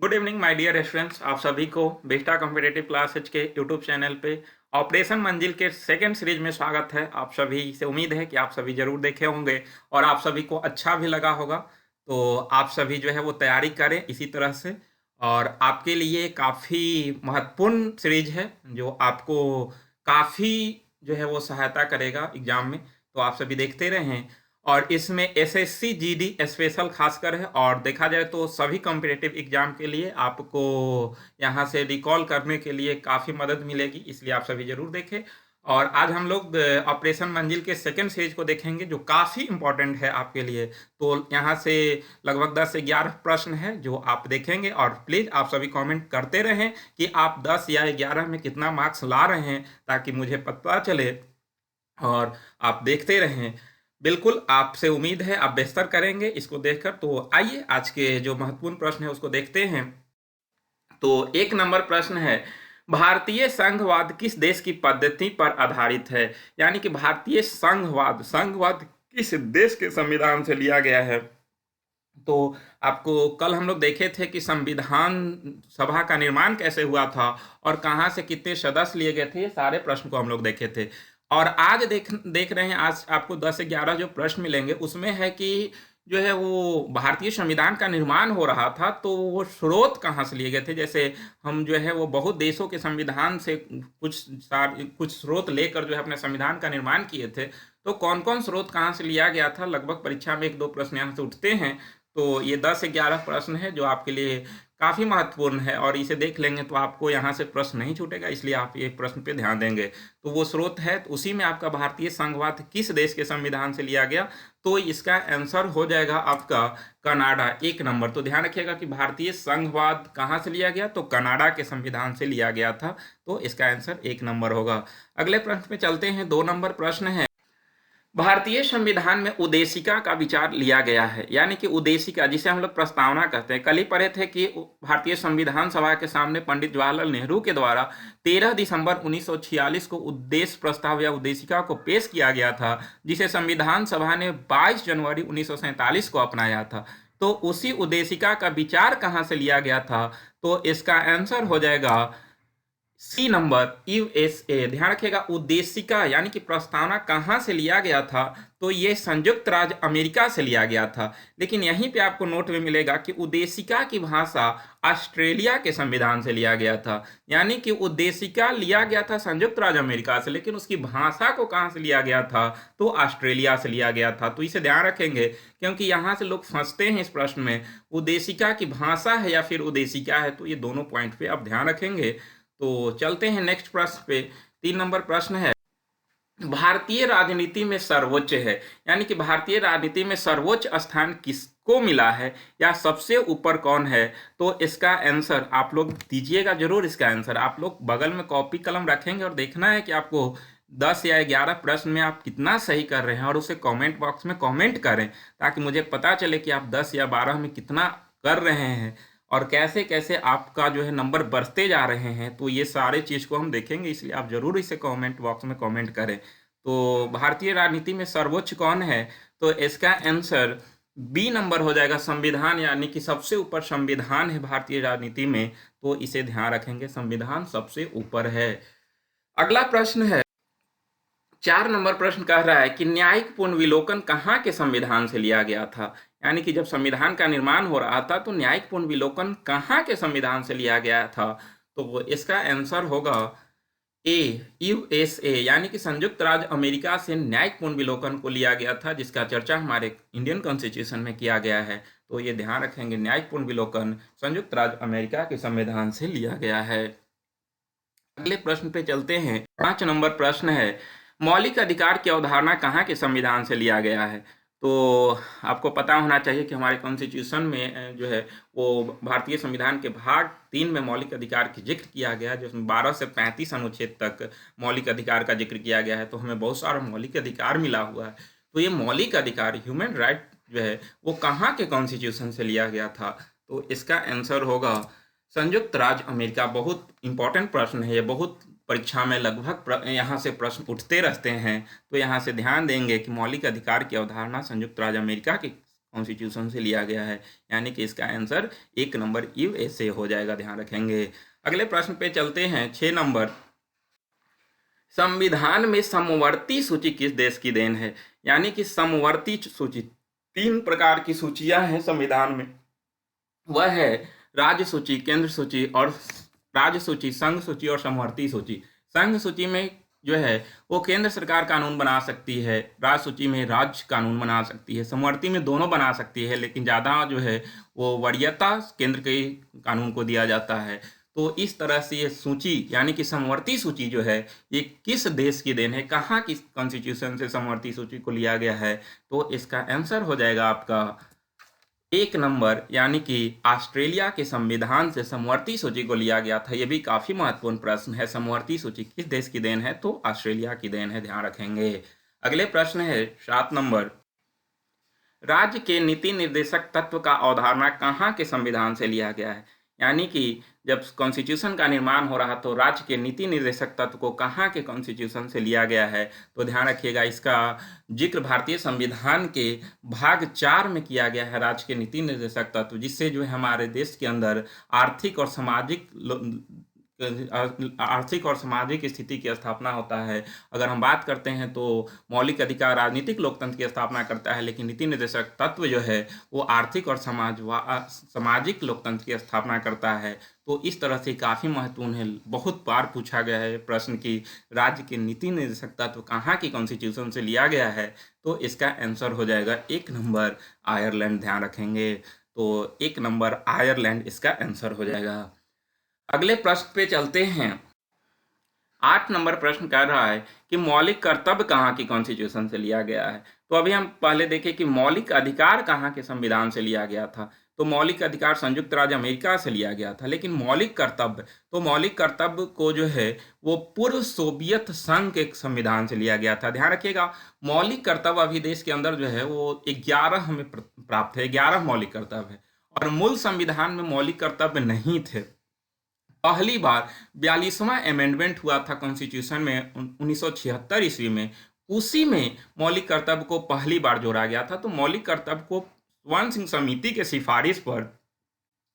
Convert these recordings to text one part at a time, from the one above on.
Good evening my dear students. आप सभी को बेस्टा कॉम्पिटेटिव क्लासेज के यूट्यूब चैनल पे ऑपरेशन मंजिल के सेकंड सीरीज में स्वागत है। आप सभी से उम्मीद है कि आप सभी जरूर देखे होंगे और आप सभी को अच्छा भी लगा होगा। तो आप सभी जो है वो तैयारी करें इसी तरह से। और आपके लिए काफ़ी महत्वपूर्ण सीरीज है जो आपको काफ़ी जो है वो सहायता करेगा एग्जाम में। तो आप सभी देखते रहें। और इसमें एसएससी जीडी स्पेशल खासकर है और देखा जाए तो सभी कॉम्पिटिटिव एग्जाम के लिए आपको यहाँ से रिकॉल करने के लिए काफ़ी मदद मिलेगी, इसलिए आप सभी जरूर देखें। और आज हम लोग ऑपरेशन मंजिल के सेकंड सीरीज को देखेंगे जो काफ़ी इंपॉर्टेंट है आपके लिए। तो यहाँ से लगभग 10 से 11 प्रश्न है जो आप देखेंगे और प्लीज़ आप सभी कमेंट करते रहें कि आप 10 या 11 में कितना मार्क्स ला रहे हैं ताकि मुझे पता चले और आप देखते रहें। बिल्कुल आपसे उम्मीद है आप बेहतर करेंगे इसको देखकर। तो आइए आज के जो महत्वपूर्ण प्रश्न है उसको देखते हैं। तो एक नंबर प्रश्न है, भारतीय संघवाद किस देश की पद्धति पर आधारित है? यानी कि भारतीय संघवाद संघवाद किस देश के संविधान से लिया गया है? तो आपको कल हम लोग देखे थे कि संविधान सभा का निर्माण कैसे हुआ था और कहाँ से कितने सदस्य लिए गए थे, ये सारे प्रश्न को हम लोग देखे थे। और आज देख रहे हैं, आज आपको 10 से 11 जो प्रश्न मिलेंगे उसमें है कि जो है वो भारतीय संविधान का निर्माण हो रहा था तो वो स्रोत कहाँ से लिए गए थे। जैसे हम जो है वो बहुत देशों के संविधान से कुछ स्रोत लेकर जो है अपने संविधान का निर्माण किए थे। तो कौन कौन स्रोत कहाँ से लिया गया था, लगभग परीक्षा में 1-2 प्रश्न यहाँ से उठते हैं। तो ये 10 से 11 प्रश्न है जो आपके लिए काफ़ी महत्वपूर्ण है और इसे देख लेंगे तो आपको यहाँ से प्रश्न नहीं छूटेगा, इसलिए आप ये प्रश्न पे ध्यान देंगे। तो वो स्रोत है, तो उसी में आपका भारतीय संघवाद किस देश के संविधान से लिया गया, तो इसका आंसर हो जाएगा आपका कनाडा, 1 नंबर। तो ध्यान रखिएगा कि भारतीय संघवाद कहाँ से लिया गया, तो कनाडा के संविधान से लिया गया था। तो इसका आंसर 1 नंबर होगा। अगले प्रश्न पे चलते हैं। 2 नंबर प्रश्न है, भारतीय संविधान में उद्देशिका का विचार लिया गया है। यानी कि उद्देशिका जिसे हम लोग प्रस्तावना कहते हैं, कल ही पढ़े थे कि भारतीय संविधान सभा के सामने पंडित जवाहरलाल नेहरू के द्वारा 13 दिसंबर 1946 को उद्देश्य प्रस्ताव या उद्देशिका को पेश किया गया था, जिसे संविधान सभा ने 22 जनवरी 1947 को अपनाया था। तो उसी उद्देशिका का विचार कहाँ से लिया गया था, तो इसका आंसर हो जाएगा सी नंबर, यूएसए। ध्यान रखिएगा उद्देशिका यानी कि प्रस्तावना कहाँ से लिया गया था, तो ये संयुक्त राज्य अमेरिका से लिया गया था। लेकिन यहीं पे आपको नोट में मिलेगा कि उद्देशिका की भाषा ऑस्ट्रेलिया के संविधान से लिया गया था। यानी कि उद्देशिका लिया गया था संयुक्त राज्य अमेरिका से, लेकिन उसकी भाषा को कहाँ से लिया गया था, तो ऑस्ट्रेलिया से लिया गया था। तो इसे ध्यान रखेंगे क्योंकि यहाँ से लोग फंसते हैं इस प्रश्न में, उद्देशिका की भाषा है या फिर उद्देशिका है। तो ये दोनों पॉइंट पे आप ध्यान रखेंगे। तो चलते हैं नेक्स्ट प्रश्न पे। 3 नंबर प्रश्न है, भारतीय राजनीति में सर्वोच्च है। यानी कि भारतीय राजनीति में सर्वोच्च स्थान किसको मिला है या सबसे ऊपर कौन है, तो इसका आंसर आप लोग दीजिएगा जरूर। इसका आंसर आप लोग बगल में कॉपी कलम रखेंगे और देखना है कि आपको 10 या 11 प्रश्न में आप कितना सही कर रहे हैं और उसे कमेंट बॉक्स में कमेंट करें ताकि मुझे पता चले कि आप 10 या 12 में कितना कर रहे हैं और कैसे कैसे आपका जो है नंबर बढ़ते जा रहे हैं। तो ये सारे चीज़ को हम देखेंगे, इसलिए आप जरूर इसे कमेंट बॉक्स में कमेंट करें। तो भारतीय राजनीति में सर्वोच्च कौन है, तो इसका आंसर बी नंबर हो जाएगा, संविधान। यानी कि सबसे ऊपर संविधान है भारतीय राजनीति में। तो इसे ध्यान रखेंगे, संविधान सबसे ऊपर है। अगला प्रश्न है, 4 नंबर प्रश्न कह रहा है कि न्यायिक पुनर्विलोकन कहाँ के संविधान से लिया गया था। यानी कि जब संविधान का निर्माण हो रहा था तो न्यायिक पुनर्विलोकन कहाँ के संविधान से लिया गया था, तो इसका आंसर होगा ए, यूएसए। यानी कि संयुक्त राज्य अमेरिका से न्यायिक पुनर्विलोकन को लिया गया था, जिसका चर्चा हमारे इंडियन कॉन्स्टिट्यूशन में किया गया है। तो ये ध्यान रखेंगे, न्यायिक पुनर्विलोकन संयुक्त राज्य अमेरिका के संविधान से लिया गया है। अगले प्रश्न पे चलते हैं। 5 नंबर प्रश्न है, मौलिक अधिकार की अवधारणा कहाँ के संविधान से लिया गया है। तो आपको पता होना चाहिए कि हमारे कॉन्स्टिट्यूशन में जो है वो भारतीय संविधान के भाग 3 में मौलिक अधिकार की जिक्र किया गया है, जिसमें 12 से 35 अनुच्छेद तक मौलिक अधिकार का जिक्र किया गया है। तो हमें बहुत सारा मौलिक अधिकार मिला हुआ है। तो ये मौलिक अधिकार, ह्यूमन राइट जो है वो कहाँ के कॉन्स्टिट्यूशन से लिया गया था, तो इसका आंसर होगा संयुक्त राज्य अमेरिका। बहुत इंपॉर्टेंट प्रश्न है ये, बहुत परीक्षा में लगभग यहाँ से प्रश्न उठते रहते हैं। तो यहाँ से ध्यान देंगे कि मौलिक अधिकार की अवधारणा संयुक्त राज्य अमेरिका के कॉन्स्टिट्यूशन से लिया गया है, यानी कि इसका आंसर 1 नंबर यूएसए हो जाएगा, ध्यान रखेंगे। अगले प्रश्न पे चलते हैं, 6 नंबर। संविधान में समवर्ती सूची किस देश की देन है? यानी कि समवर्ती सूची, 3 प्रकार की सूचियां हैं संविधान में, वह है राज्य सूची, केंद्र सूची और राज्य सूची, संघ सूची और समवर्ती सूची। संघ सूची में जो है वो केंद्र सरकार कानून बना सकती है, राज्य सूची में राज्य कानून बना सकती है, समवर्ती में दोनों बना सकती है, लेकिन ज़्यादा जो है वो वरीयता केंद्र के कानून को दिया जाता है। तो इस तरह से ये सूची यानी कि समवर्ती सूची जो है ये किस देश की देन है, कहाँ की कॉन्स्टिट्यूशन से समवर्ती सूची को लिया गया है? तो इसका आंसर हो जाएगा आपका 1 नंबर, यानी कि ऑस्ट्रेलिया के संविधान से समवर्ती सूची को लिया गया था। यह भी काफी महत्वपूर्ण प्रश्न है, समवर्ती सूची किस देश की देन है? तो ऑस्ट्रेलिया की देन है, ध्यान रखेंगे। अगले प्रश्न है 7 नंबर। राज्य के नीति निर्देशक तत्व का अवधारणा कहाँ के संविधान से लिया गया है? यानी कि जब कॉन्स्टिट्यूशन का निर्माण हो रहा तो राज्य के नीति निर्देशक तत्व को कहाँ के कॉन्स्टिट्यूशन से लिया गया है? तो ध्यान रखिएगा, इसका जिक्र भारतीय संविधान के भाग 4 में किया गया है, राज्य के नीति निर्देशक तत्व, जिससे जो है हमारे देश के अंदर आर्थिक और सामाजिक स्थिति की स्थापना होता है। अगर हम बात करते हैं तो मौलिक अधिकार राजनीतिक लोकतंत्र की स्थापना करता है, लेकिन नीति निर्देशक तत्व जो है वो आर्थिक और सामाजिक लोकतंत्र की स्थापना करता है। तो इस तरह से काफ़ी महत्वपूर्ण है, बहुत बार पूछा गया है प्रश्न की राज्य के नीति निर्देशक तत्व कहाँ की कॉन्स्टिट्यूशन से लिया गया है? तो इसका आंसर हो जाएगा 1 नंबर आयरलैंड, ध्यान रखेंगे। तो 1 नंबर आयरलैंड इसका आंसर हो जाएगा। अगले प्रश्न पे चलते हैं। 8 नंबर प्रश्न कह रहा है कि मौलिक कर्तव्य कहाँ की कॉन्स्टिट्यूशन से लिया गया है? तो अभी हम पहले देखें कि मौलिक अधिकार कहाँ के संविधान से लिया गया था। तो मौलिक अधिकार संयुक्त राज्य अमेरिका से लिया गया था, लेकिन मौलिक कर्तव्य, तो मौलिक कर्तव्य को जो है वो पूर्व सोवियत संघ के संविधान से लिया गया था। ध्यान रखिएगा, मौलिक कर्तव्य अभी देश के अंदर जो है वो 11 हमें प्राप्त है, 11 मौलिक कर्तव्य है, और मूल संविधान में मौलिक कर्तव्य नहीं थे। पहली बार 42वां अमेंडमेंट हुआ था कॉन्स्टिट्यूशन में 1976 ईस्वी में, उसी में मौलिक कर्तव्य को पहली बार जोड़ा गया था। तो मौलिक कर्तव्य को वंश सिंह समिति के सिफारिश पर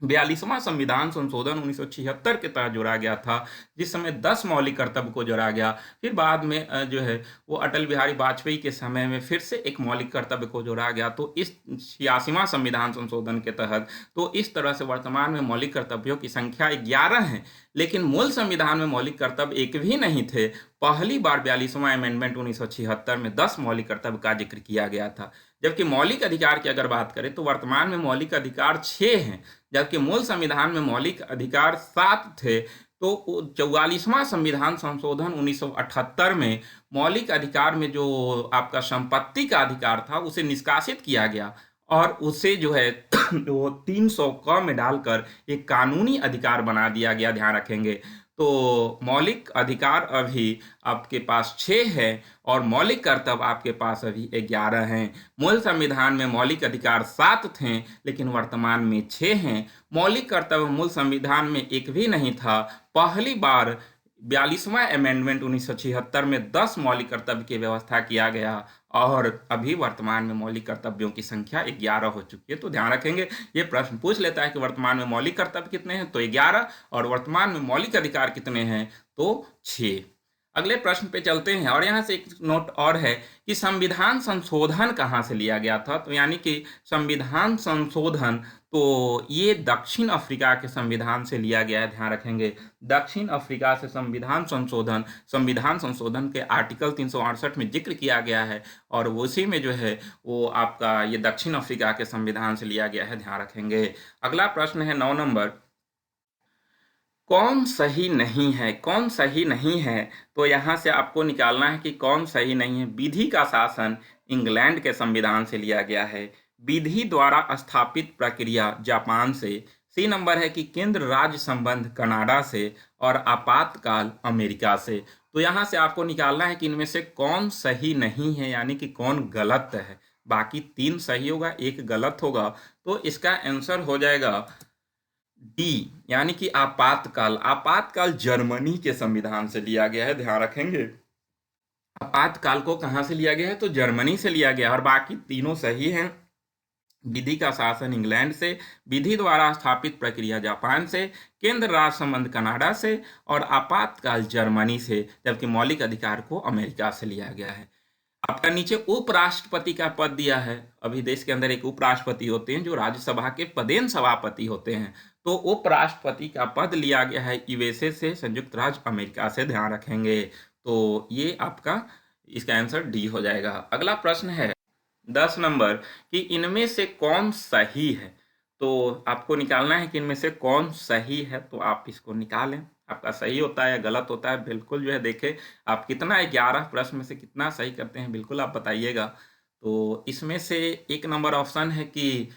42वां संविधान संशोधन 1976 के तहत जोड़ा गया था, जिस समय 10 मौलिक कर्तव्य को जोड़ा गया। फिर बाद में जो है वो अटल बिहारी वाजपेयी के समय में फिर से एक मौलिक कर्तव्य को जोड़ा गया, तो इस 86वां संविधान संशोधन के तहत। तो इस तरह से वर्तमान में मौलिक कर्तव्यों की संख्या 11 है, लेकिन मूल संविधान में मौलिक कर्तव्य एक भी नहीं थे। पहली बार 42वां अमेंडमेंट 1976 में 10 मौलिक कर्तव्य का जिक्र किया गया था। जबकि मौलिक अधिकार की अगर बात करें तो वर्तमान में मौलिक अधिकार 6 हैं, जबकि मूल संविधान में मौलिक अधिकार 7 थे। तो 44वां संविधान संशोधन 1978 में मौलिक अधिकार में जो आपका संपत्ति का अधिकार था उसे निष्कासित किया गया, और उसे जो है वो 300 क में डालकर एक कानूनी अधिकार बना दिया गया, ध्यान रखेंगे। तो मौलिक अधिकार अभी आपके पास 6 है और मौलिक कर्तव्य आपके पास अभी 11 हैं। मूल संविधान में मौलिक अधिकार 7 थे, लेकिन वर्तमान में 6 हैं। मौलिक कर्तव्य मूल संविधान में एक भी नहीं था। पहली बार 42वां अमेंडमेंट 1976 में 10 मौलिक कर्तव्य की व्यवस्था किया गया, और अभी वर्तमान में मौलिक कर्तव्यों की संख्या 11 हो चुकी है। तो ध्यान रखेंगे, ये प्रश्न पूछ लेता है कि वर्तमान में मौलिक कर्तव्य कितने हैं, तो 11, और वर्तमान में मौलिक अधिकार कितने हैं, तो 6। अगले प्रश्न पे चलते हैं, और यहाँ से एक नोट और है कि संविधान संशोधन कहाँ से लिया गया था। तो यानी कि संविधान संशोधन, तो ये दक्षिण अफ्रीका के संविधान से लिया गया है, ध्यान रखेंगे। दक्षिण अफ्रीका से संविधान संशोधन के आर्टिकल 368 में जिक्र किया गया है, और उसी में जो है वो आपका ये दक्षिण अफ्रीका के संविधान से लिया गया है, ध्यान रखेंगे। अगला प्रश्न है 9 नंबर। कौन सही नहीं है? कौन सही नहीं है? तो यहाँ से आपको निकालना है कि कौन सही नहीं है। विधि का शासन इंग्लैंड के संविधान से लिया गया है। विधि द्वारा स्थापित प्रक्रिया जापान से। सी नंबर है कि केंद्र राज्य संबंध कनाडा से, और आपातकाल अमेरिका से। तो यहाँ से आपको निकालना है कि इनमें से कौन सही नहीं है, यानी कि कौन गलत है। बाकी 3 सही होगा, 1 गलत होगा। तो इसका आंसर हो जाएगा डी, यानी कि आपातकाल। आपातकाल जर्मनी के संविधान से लिया गया है, ध्यान रखेंगे। आपातकाल को कहां से लिया गया है, तो जर्मनी से लिया गया, और बाकी तीनों सही हैं। विधि का शासन इंग्लैंड से, विधि द्वारा स्थापित प्रक्रिया जापान से, केंद्र राज संबंध कनाडा से और आपातकाल जर्मनी से, जबकि मौलिक अधिकार को अमेरिका से लिया गया है। आपका नीचे उपराष्ट्रपति का पद दिया है। अभी देश के अंदर एक उपराष्ट्रपति होते हैं जो राज्यसभा के पदेन सभापति होते हैं, तो उपराष्ट्रपति का पद लिया गया है यूएसए से, संयुक्त राज्य अमेरिका से, ध्यान रखेंगे। तो ये आपका इसका आंसर डी हो जाएगा। अगला प्रश्न है 10 नंबर कि इनमें से कौन सही है। तो आपको निकालना है कि इनमें से कौन सही है, तो आप इसको निकालें। आपका सही होता है या गलत होता है, बिल्कुल जो है देखें आप कितना 11 प्रश्न में से कितना सही करते हैं, बिल्कुल आप बताइएगा। तो इसमें से एक नंबर ऑप्शन है कि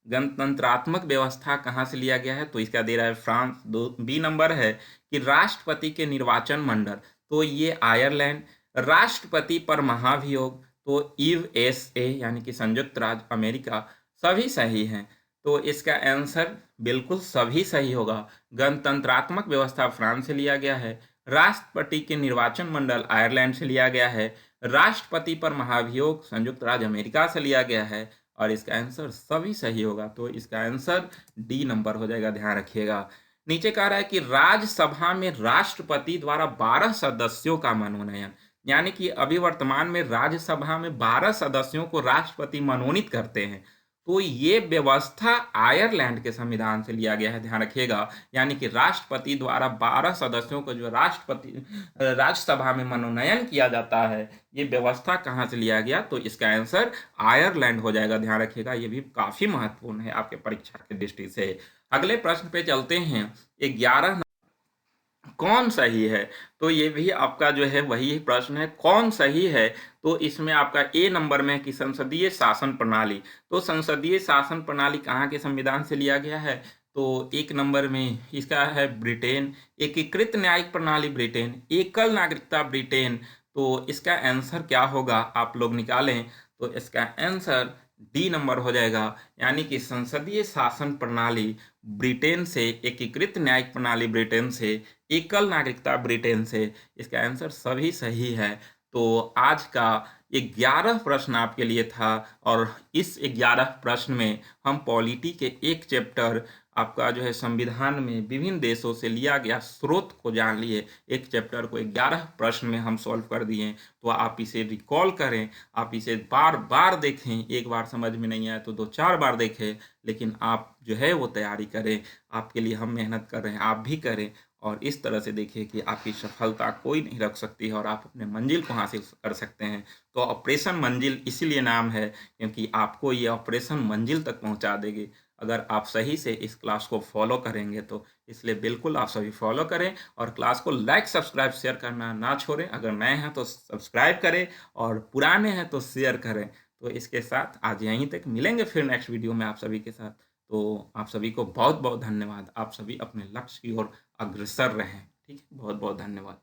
गणतंत्रात्मक व्यवस्था कहाँ से लिया गया है, तो इसका दे रहा है फ्रांस। बी नंबर है कि राष्ट्रपति के निर्वाचन मंडल, तो ये आयरलैंड। राष्ट्रपति पर महाभियोग, तो यूएसए यानी कि संयुक्त राज्य अमेरिका। सभी सही हैं, तो इसका आंसर बिल्कुल सभी सही होगा। गणतंत्रात्मक व्यवस्था फ्रांस से लिया गया है, राष्ट्रपति के निर्वाचन मंडल आयरलैंड से लिया गया है, राष्ट्रपति पर महाभियोग संयुक्त राज्य अमेरिका से लिया गया है, और इसका आंसर सभी सही होगा। तो इसका आंसर डी नंबर हो जाएगा, ध्यान रखिएगा। नीचे कह रहा है कि राज्यसभा में राष्ट्रपति द्वारा 12 सदस्यों का मनोनयन, यानी कि अभी वर्तमान में राज्यसभा में 12 सदस्यों को राष्ट्रपति मनोनीत करते हैं, तो ये व्यवस्था आयरलैंड के संविधान से लिया गया है, ध्यान रखिएगा। यानी कि राष्ट्रपति द्वारा 12 सदस्यों को जो राज्यसभा में मनोनयन किया जाता है, ये व्यवस्था कहाँ से लिया गया, तो इसका आंसर आयरलैंड हो जाएगा, ध्यान रखिएगा। ये भी काफी महत्वपूर्ण है आपके परीक्षा की दृष्टि से। अगले प्रश्न पे चलते हैं। 11 कौन सही है, तो ये भी आपका जो है वही प्रश्न है, कौन सही है। तो इसमें आपका ए नंबर में कि संसदीय शासन प्रणाली, तो संसदीय शासन प्रणाली कहाँ के संविधान से लिया गया है, तो एक नंबर में इसका है ब्रिटेन। एकीकृत न्यायिक प्रणाली ब्रिटेन, एकल नागरिकता ब्रिटेन। तो इसका आंसर क्या होगा, आप लोग निकालें। तो इसका आंसर डी नंबर हो जाएगा, यानी कि संसदीय शासन प्रणाली ब्रिटेन से, एकीकृत न्यायिक प्रणाली ब्रिटेन से, एकल नागरिकता ब्रिटेन से। इसका आंसर सभी सही है। तो आज का 11 प्रश्न आपके लिए था, और इस 11 प्रश्न में हम पॉलिटी के एक चैप्टर आपका जो है संविधान में विभिन्न देशों से लिया गया स्रोत को जान लिए। एक चैप्टर को 11 प्रश्न में हम सॉल्व कर दिए। तो आप इसे रिकॉल करें, आप इसे बार बार देखें, एक बार समझ में नहीं आया तो 2-4 बार देखें, लेकिन आप जो है वो तैयारी करें। आपके लिए हम मेहनत कर रहे हैं, आप भी करें, और इस तरह से देखिए कि आपकी सफलता कोई नहीं रख सकती है और आप अपने मंजिल को हासिल कर सकते हैं। तो ऑपरेशन मंजिल इसीलिए नाम है क्योंकि आपको ये ऑपरेशन मंजिल तक पहुंचा देगी अगर आप सही से इस क्लास को फॉलो करेंगे तो। इसलिए बिल्कुल आप सभी फॉलो करें और क्लास को लाइक, सब्सक्राइब, शेयर करना ना छोड़ें। अगर नए हैं तो सब्सक्राइब करें और पुराने हैं तो शेयर करें। तो इसके साथ आज यहीं तक, मिलेंगे फिर नेक्स्ट वीडियो में आप सभी के साथ। तो आप सभी को बहुत बहुत धन्यवाद। आप सभी अपने लक्ष्य की ओर अग्रसर रहें। ठीक है, बहुत बहुत धन्यवाद।